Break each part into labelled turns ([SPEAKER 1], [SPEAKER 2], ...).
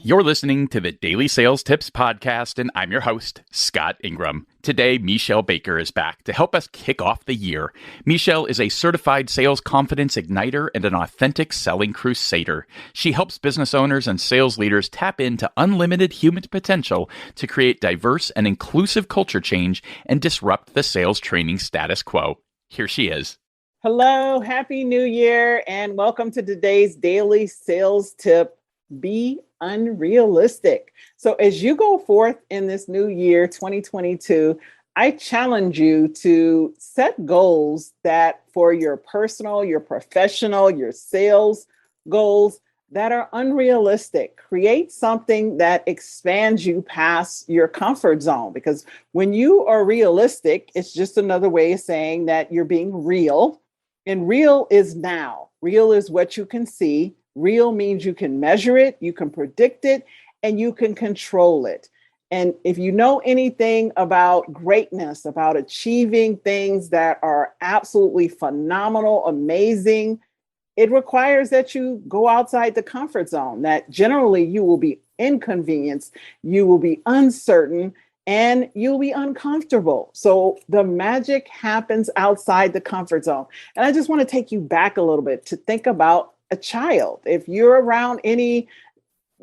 [SPEAKER 1] You're listening to the Daily Sales Tips podcast, and I'm your host, Scott Ingram. Today, Meshell Baker is back to help us kick off the year. Meshell is a certified sales confidence igniter and an authentic selling crusader. She helps business owners and sales leaders tap into unlimited human potential to create diverse and inclusive culture change and disrupt the sales training status quo. Here she is.
[SPEAKER 2] Hello, Happy New Year, and welcome to today's Daily Sales Tip. Be unrealistic. So as you go forth in this new year, 2022, I challenge you to set goals that for your personal, your professional, your sales goals that are unrealistic. Create something that expands you past your comfort zone, because when you are realistic, it's just another way of saying that you're being real. And real is now. Real is what you can see. Real means you can measure it, you can predict it, and you can control it. And if you know anything about greatness, about achieving things that are absolutely phenomenal, amazing, it requires that you go outside the comfort zone, that generally you will be inconvenienced, you will be uncertain, and you'll be uncomfortable. So the magic happens outside the comfort zone. And I just want to take you back a little bit to think about a child. If you're around any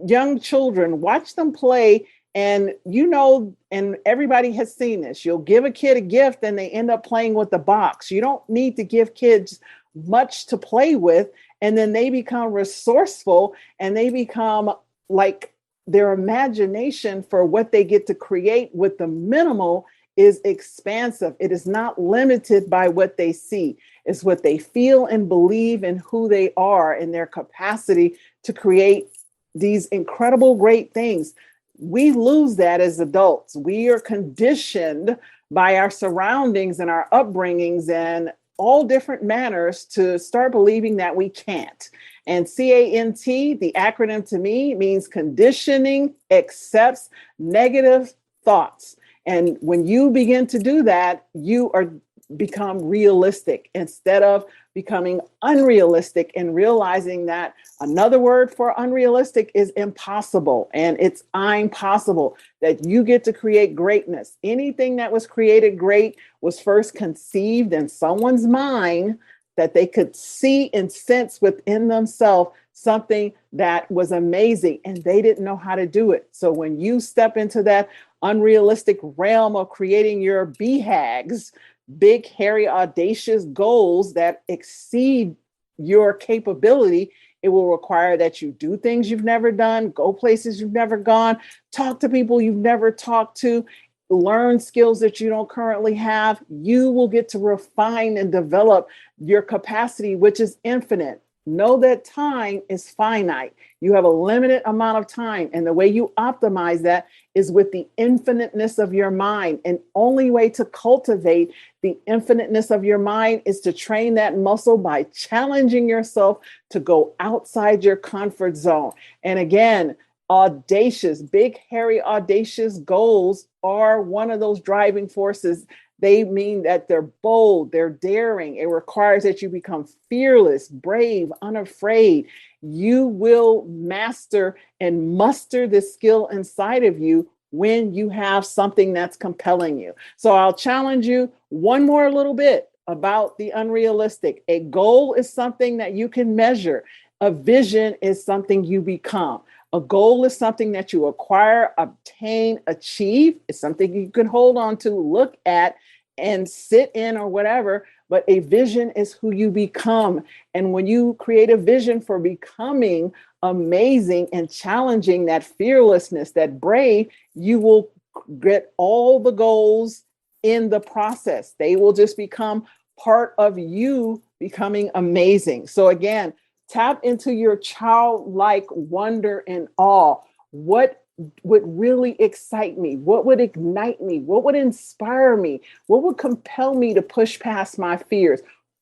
[SPEAKER 2] young children, watch them play, and and everybody has seen this. You'll give a kid a gift and they end up playing with the box. You don't need to give kids much to play with, and then they become resourceful and they become like their imagination for what they get to create with the minimal is expansive. It is not limited by what they see. It's what they feel and believe in who they are and their capacity to create these incredible, great things. We lose that as adults. We are conditioned by our surroundings and our upbringings and all different manners to start believing that we can't. And CANT, the acronym to me, means conditioning accepts negative thoughts. And when you begin to do that, you become realistic instead of becoming unrealistic and realizing that another word for unrealistic is impossible. And it's I'm possible, that you get to create greatness. Anything that was created great was first conceived in someone's mind that they could see and sense within themselves something that was amazing, and they didn't know how to do it. So when you step into that unrealistic realm of creating your BHAGs, big, hairy, audacious goals that exceed your capability, it will require that you do things you've never done, go places you've never gone, talk to people you've never talked to, learn skills that you don't currently have. You will get to refine and develop your capacity, which is infinite. Know that time is finite. You have a limited amount of time. And the way you optimize that is with the infiniteness of your mind. And only way to cultivate the infiniteness of your mind is to train that muscle by challenging yourself to go outside your comfort zone. And again, audacious, big, hairy, audacious goals are one of those driving forces. They mean that they're bold, they're daring. It requires that you become fearless, brave, unafraid. You will master and muster the skill inside of you when you have something that's compelling you. So I'll challenge you one more little bit about the unrealistic. A goal is something that you can measure. A vision is something you become. A goal is something that you acquire, obtain, achieve. It's something you can hold on to, look at, and sit in or whatever. But a vision is who you become. And when you create a vision for becoming amazing and challenging, that fearlessness, that brave, you will get all the goals in the process. They will just become part of you becoming amazing. So again, tap into your childlike wonder and awe. What would really excite me? What would ignite me? What would inspire me? What would compel me to push past my fears?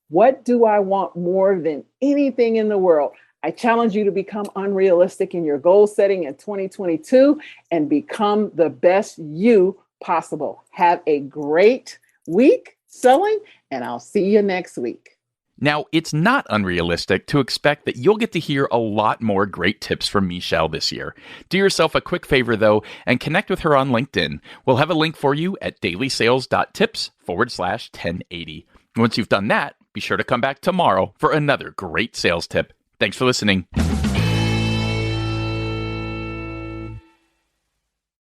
[SPEAKER 2] What do I want more than anything in the world? I challenge you to become unrealistic in your goal setting in 2022 and become the best you possible. Have a great week selling, and I'll see you next week.
[SPEAKER 1] Now, it's not unrealistic to expect that you'll get to hear a lot more great tips from Meshell this year. Do yourself a quick favor, though, and connect with her on LinkedIn. We'll have a link for you at DailySales.Tips/1080. Once you've done that, be sure to come back tomorrow for another great sales tip. Thanks for listening.